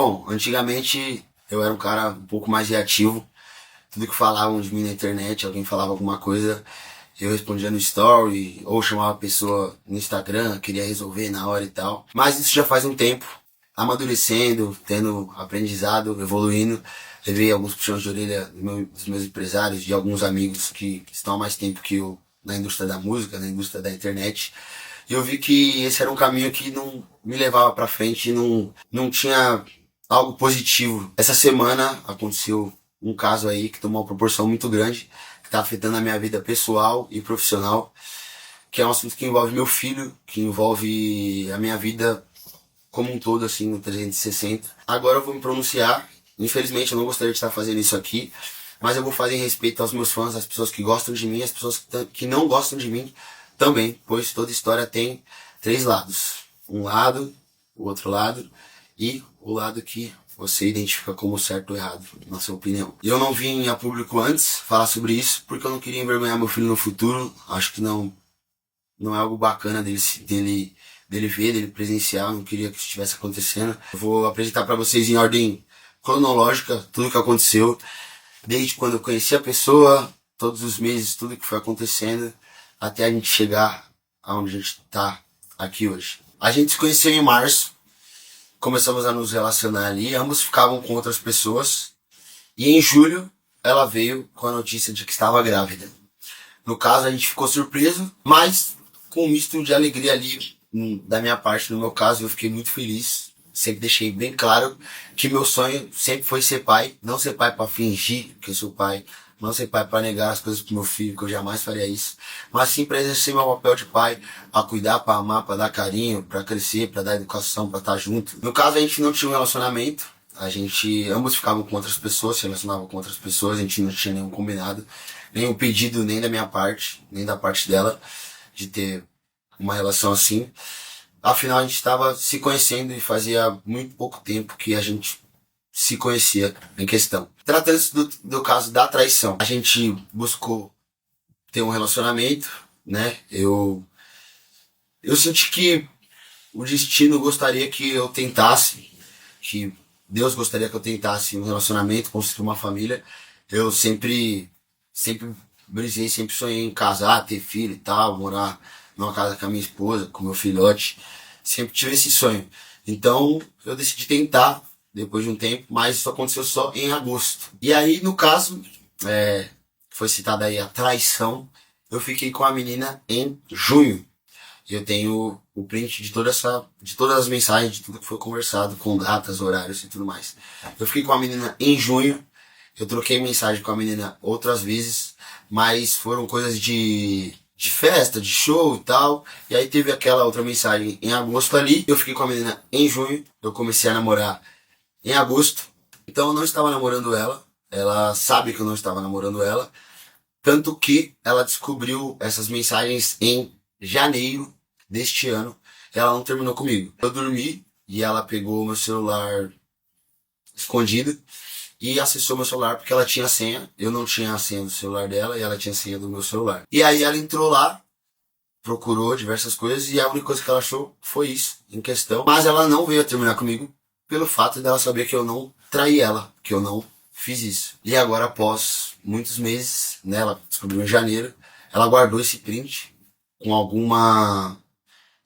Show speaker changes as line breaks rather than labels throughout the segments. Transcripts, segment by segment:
Bom, antigamente eu era um cara um pouco mais reativo. Tudo que falavam de mim na internet, alguém falava alguma coisa, eu respondia no story, ou chamava a pessoa no Instagram, queria resolver na hora e tal. Mas isso já faz um tempo, amadurecendo, tendo aprendizado, evoluindo. Levei alguns puxões de orelha dos meus empresários, de alguns amigos que estão há mais tempo que eu na indústria da música, na indústria da internet. E eu vi que esse era um caminho que não me levava pra frente, não tinha algo positivo. Essa semana aconteceu um caso aí que tomou uma proporção muito grande, que tá afetando a minha vida pessoal e profissional, que é um assunto que envolve meu filho, que envolve a minha vida como um todo, assim, no 360. Agora eu vou me pronunciar. Infelizmente eu não gostaria de estar fazendo isso aqui, mas eu vou fazer em respeito aos meus fãs, às pessoas que gostam de mim, às pessoas que não gostam de mim também, pois toda história tem três lados. Um lado, o outro lado e o lado que você identifica como certo ou errado, na sua opinião. E eu não vim a público antes falar sobre isso, porque eu não queria envergonhar meu filho no futuro. Acho que não é algo bacana dele ver, dele presenciar. Eu não queria que isso estivesse acontecendo. Eu vou apresentar para vocês em ordem cronológica tudo o que aconteceu, desde quando eu conheci a pessoa, todos os meses, tudo que foi acontecendo, até a gente chegar aonde a gente tá aqui hoje. A gente se conheceu em março, começamos a nos relacionar ali, ambos ficavam com outras pessoas, e em julho ela veio com a notícia de que estava grávida. No caso a gente ficou surpreso, mas com um misto de alegria ali da minha parte. No meu caso eu fiquei muito feliz, sempre deixei bem claro que meu sonho sempre foi ser pai, não ser pai para fingir que eu sou pai, não ser pai para negar as coisas pro meu filho, que eu jamais faria isso, mas sim para exercer meu papel de pai, a cuidar, para amar, para dar carinho, para crescer, para dar educação, para estar junto. No caso a gente não tinha um relacionamento, a gente ambos ficavam com outras pessoas, se relacionavam com outras pessoas, a gente não tinha nenhum combinado, nenhum pedido, nem da minha parte, nem da parte dela, de ter uma relação assim. Afinal a gente estava se conhecendo e fazia muito pouco tempo que a gente se conhecia em questão. Tratando-se do caso da traição, a gente buscou ter um relacionamento, né? Eu senti que o destino gostaria que eu tentasse, que Deus gostaria que eu tentasse um relacionamento, construir uma família. Eu sempre brisei, sempre sonhei em casar, ter filho e tal, morar numa casa com a minha esposa, com meu filhote. Sempre tive esse sonho. Então eu decidi tentar depois de um tempo, mas isso aconteceu só em agosto. E aí, no caso, foi citada aí a traição, eu fiquei com a menina em junho. E eu tenho o print de todas as mensagens, de tudo que foi conversado, com datas, horários e tudo mais. Eu fiquei com a menina em junho, eu troquei mensagem com a menina outras vezes, mas foram coisas de festa, de show e tal. E aí teve aquela outra mensagem em agosto ali, eu fiquei com a menina em junho, eu comecei a namorar em agosto, então eu não estava namorando ela, ela sabe que eu não estava namorando ela, tanto que ela descobriu essas mensagens em janeiro deste ano, ela não terminou comigo. Eu dormi e ela pegou meu celular escondido e acessou meu celular porque ela tinha a senha, eu não tinha a senha do celular dela e ela tinha a senha do meu celular. E aí ela entrou lá, procurou diversas coisas e a única coisa que ela achou foi isso em questão, mas ela não veio a terminar comigo pelo fato dela saber que eu não traí ela, que eu não fiz isso. E agora, após muitos meses, né, ela descobriu em janeiro, ela guardou esse print com alguma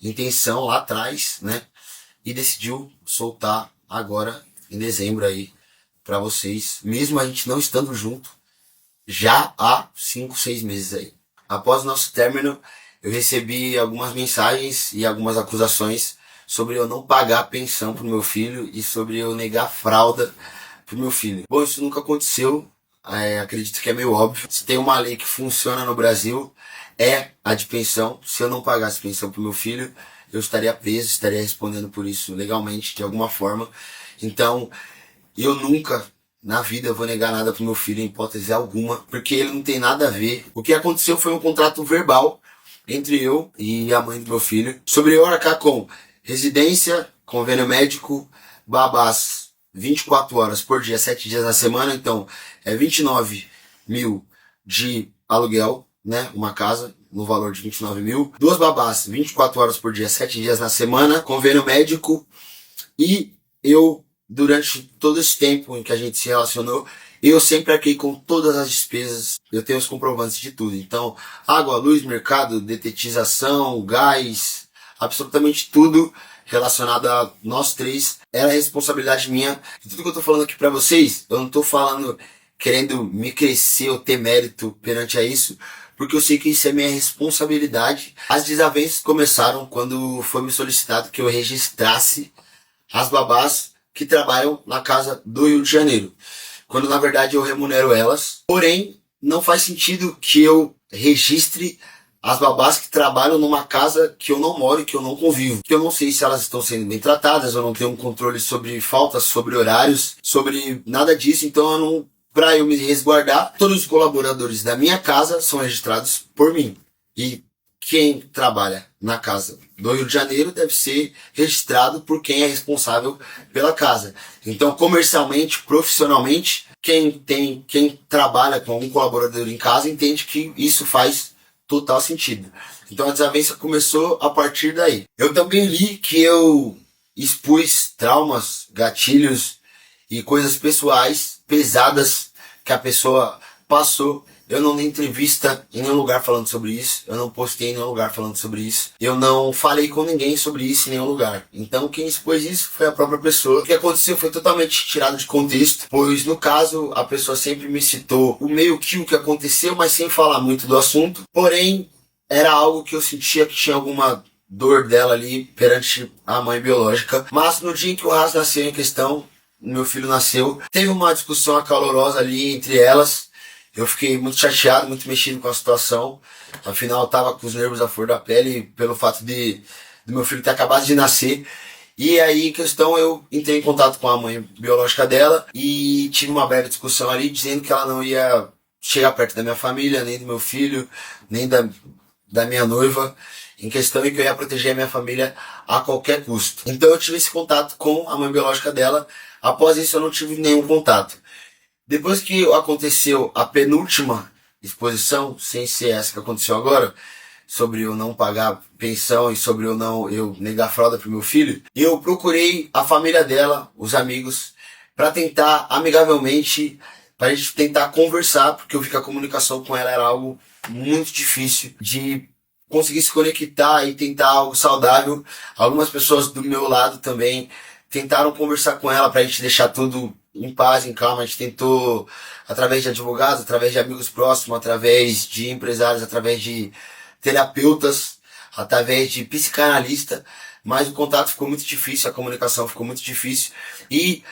intenção lá atrás, né, e decidiu soltar agora em dezembro aí pra vocês, mesmo a gente não estando junto, já há 5, 6 meses aí. Após o nosso término, eu recebi algumas mensagens e algumas acusações sobre eu não pagar a pensão pro meu filho e sobre eu negar fralda pro meu filho. Bom, isso nunca aconteceu, acredito que é meio óbvio. Se tem uma lei que funciona no Brasil, é a de pensão. Se eu não pagasse pensão pro meu filho, eu estaria preso, estaria respondendo por isso legalmente, de alguma forma. Então, eu nunca na vida vou negar nada pro meu filho, em hipótese alguma, porque ele não tem nada a ver. O que aconteceu foi um contrato verbal entre eu e a mãe do meu filho, sobre eu arcar com residência, convênio médico, babás 24 horas por dia, 7 dias na semana, então é 29 mil de aluguel, né, uma casa no valor de 29 mil, 2 babás 24 horas por dia, 7 dias na semana, convênio médico, e eu durante todo esse tempo em que a gente se relacionou, eu sempre arquei com todas as despesas. Eu tenho os comprovantes de tudo. Então, água, luz, mercado, detetização, gás, absolutamente tudo relacionado a nós três era responsabilidade minha. E tudo que eu tô falando aqui pra vocês, eu não tô falando querendo me crescer ou ter mérito perante a isso, porque eu sei que isso é minha responsabilidade. As desavenças começaram quando foi me solicitado que eu registrasse as babás que trabalham na casa do Rio de Janeiro, quando na verdade eu remunero elas. Porém, não faz sentido que eu registre as babás que trabalham numa casa que eu não moro e que eu não convivo. Que eu não sei se elas estão sendo bem tratadas, eu não tenho um controle sobre faltas, sobre horários, sobre nada disso, então eu não, para eu me resguardar, todos os colaboradores da minha casa são registrados por mim. E quem trabalha na casa do Rio de Janeiro deve ser registrado por quem é responsável pela casa. Então, comercialmente, profissionalmente, quem trabalha com um colaborador em casa entende que isso faz total sentido. Então a desavença começou a partir daí. Eu também li que eu expus traumas, gatilhos e coisas pessoais pesadas que a pessoa passou. Eu não dei entrevista em nenhum lugar falando sobre isso. Eu não postei em nenhum lugar falando sobre isso. Eu não falei com ninguém sobre isso em nenhum lugar. Então quem expôs isso foi a própria pessoa. O que aconteceu foi totalmente tirado de contexto, pois no caso a pessoa sempre me citou o meio que o que aconteceu, mas sem falar muito do assunto. Porém, era algo que eu sentia que tinha alguma dor dela ali perante a mãe biológica. Mas no dia em que o Ras nasceu em questão, meu filho nasceu, teve uma discussão acalorosa ali entre elas. Eu fiquei muito chateado, muito mexido com a situação. Afinal, eu tava com os nervos à flor da pele pelo fato do meu filho ter acabado de nascer. E aí, em questão, eu entrei em contato com a mãe biológica dela e tive uma breve discussão ali, dizendo que ela não ia chegar perto da minha família, nem do meu filho, nem da minha noiva, em questão, e que eu ia proteger a minha família a qualquer custo. Então eu tive esse contato com a mãe biológica dela. Após isso, eu não tive nenhum contato. Depois que aconteceu a penúltima exposição, sem ser essa que aconteceu agora, sobre eu não pagar pensão e sobre eu negar fralda pro meu filho, eu procurei a família dela, os amigos, para tentar amigavelmente, para a gente tentar conversar, porque eu vi que a comunicação com ela era algo muito difícil de conseguir se conectar e tentar algo saudável. Algumas pessoas do meu lado também tentaram conversar com ela pra gente deixar tudo em paz, em calma. A gente tentou através de advogados, através de amigos próximos, através de empresários, através de terapeutas, através de psicanalista, mas o contato ficou muito difícil, a comunicação ficou muito difícil e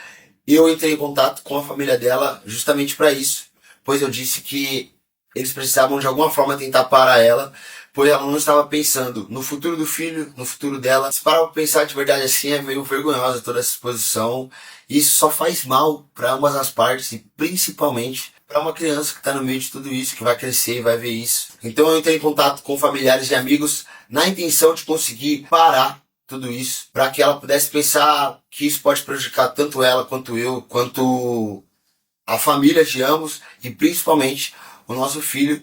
eu entrei em contato com a família dela justamente para isso, pois eu disse que eles precisavam de alguma forma tentar parar ela, pois ela não estava pensando no futuro do filho, no futuro dela. Se parar pra pensar de verdade assim, é meio vergonhosa toda essa exposição. Isso só faz mal para ambas as partes e principalmente para uma criança que está no meio de tudo isso, que vai crescer e vai ver isso. Então eu entrei em contato com familiares e amigos na intenção de conseguir parar tudo isso, para que ela pudesse pensar que isso pode prejudicar tanto ela quanto eu, quanto a família de ambos e principalmente o nosso filho.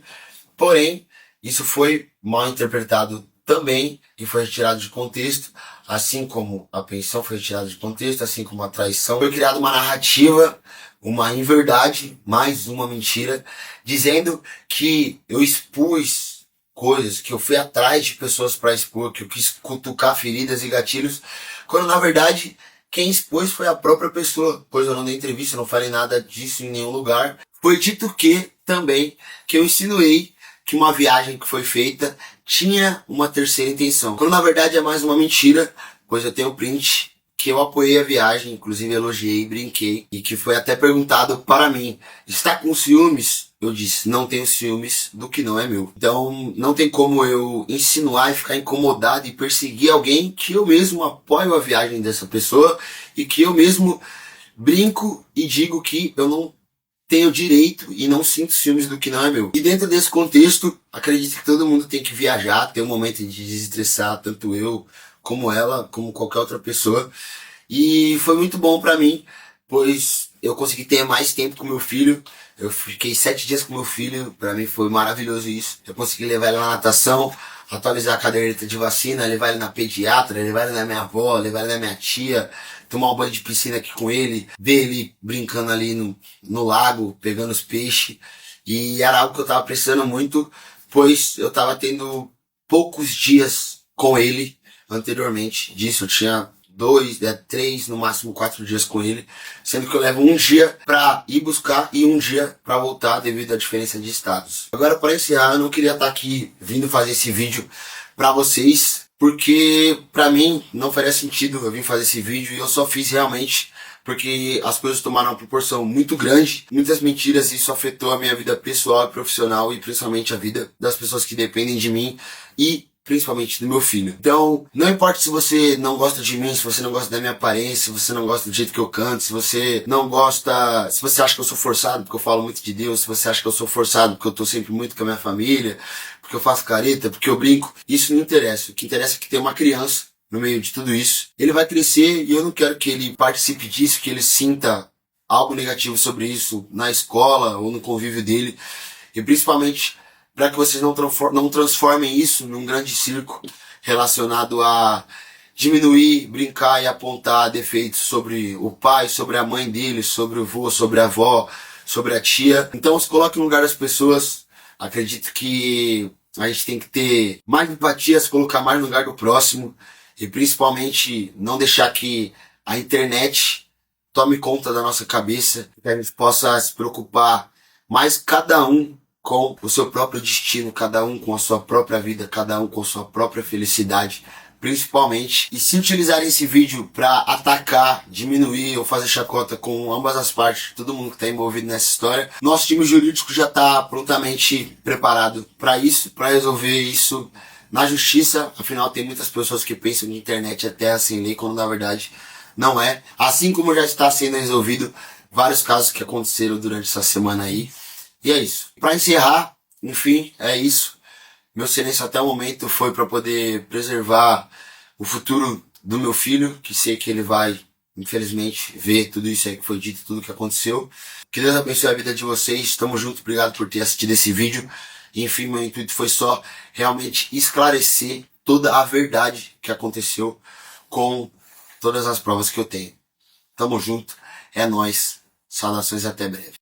Porém, isso foi mal interpretado também e foi retirado de contexto, assim como a pensão foi retirada de contexto, assim como a traição. Foi criada uma narrativa, uma inverdade, mais uma mentira, dizendo que eu expus coisas, que eu fui atrás de pessoas para expor, que eu quis cutucar feridas e gatilhos, quando na verdade quem expôs foi a própria pessoa, pois eu não dei entrevista, não falei nada disso em nenhum lugar. Foi dito que também que eu insinuei que uma viagem que foi feita tinha uma terceira intenção, quando na verdade é mais uma mentira, pois eu tenho print que eu apoiei a viagem, inclusive elogiei, brinquei, e que foi até perguntado para mim: está com ciúmes? Eu disse: não tenho ciúmes do que não é meu. Então não tem como eu insinuar e ficar incomodado e perseguir alguém que eu mesmo apoio a viagem dessa pessoa e que eu mesmo brinco e digo que eu não tenho direito e não sinto ciúmes do que não é meu. E dentro desse contexto, acredito que todo mundo tem que viajar, ter um momento de desestressar, tanto eu como ela, como qualquer outra pessoa. E foi muito bom pra mim, pois eu consegui ter mais tempo com meu filho. Eu fiquei 7 dias com meu filho, pra mim foi maravilhoso isso. Eu consegui levar ele na natação, atualizar a caderneta de vacina, levar ele na pediatra, levar ele na minha avó, levar ele na minha tia, tomar um banho de piscina aqui com ele, ver ele brincando ali no lago, pegando os peixes. E era algo que eu tava precisando muito, pois eu tava tendo poucos dias com ele anteriormente disso. Eu tinha 3, no máximo 4 dias com ele, sendo que eu levo um dia pra ir buscar e um dia pra voltar devido à diferença de estados. Agora, para encerrar, eu não queria estar aqui vindo fazer esse vídeo pra vocês, porque pra mim não faria sentido eu vir fazer esse vídeo, e eu só fiz realmente porque as coisas tomaram uma proporção muito grande, muitas mentiras, e isso afetou a minha vida pessoal e profissional, e principalmente a vida das pessoas que dependem de mim e principalmente do meu filho. Então, não importa se você não gosta de mim, se você não gosta da minha aparência, se você não gosta do jeito que eu canto, se você não gosta, se você acha que eu sou forçado porque eu falo muito de Deus, se você acha que eu sou forçado porque eu tô sempre muito com a minha família, porque eu faço careta, porque eu brinco, isso não interessa. O que interessa é que tem uma criança no meio de tudo isso. Ele vai crescer e eu não quero que ele participe disso, que ele sinta algo negativo sobre isso na escola ou no convívio dele. E principalmente para que vocês não transformem isso num grande circo relacionado a diminuir, brincar e apontar defeitos sobre o pai, sobre a mãe dele, sobre o avô, sobre a avó, sobre a tia. Então se coloque no lugar das pessoas. Acredito que a gente tem que ter mais empatia, se colocar mais no lugar do próximo. E principalmente não deixar que a internet tome conta da nossa cabeça, que a gente possa se preocupar mais cada um com o seu próprio destino, cada um com a sua própria vida, cada um com a sua própria felicidade, principalmente. E se utilizarem esse vídeo para atacar, diminuir ou fazer chacota com ambas as partes, todo mundo que está envolvido nessa história, nosso time jurídico já está prontamente preparado para isso, para resolver isso na justiça. Afinal, tem muitas pessoas que pensam que a internet é terra sem lei, quando na verdade não é. Assim como já está sendo resolvido vários casos que aconteceram durante essa semana aí. E é isso. Para encerrar, enfim, é isso. Meu silêncio até o momento foi para poder preservar o futuro do meu filho, que sei que ele vai, infelizmente, ver tudo isso aí que foi dito, tudo que aconteceu. Que Deus abençoe a vida de vocês. Tamo junto, obrigado por ter assistido esse vídeo. Enfim, meu intuito foi só realmente esclarecer toda a verdade que aconteceu com todas as provas que eu tenho. Tamo junto, é nóis, saudações e até breve.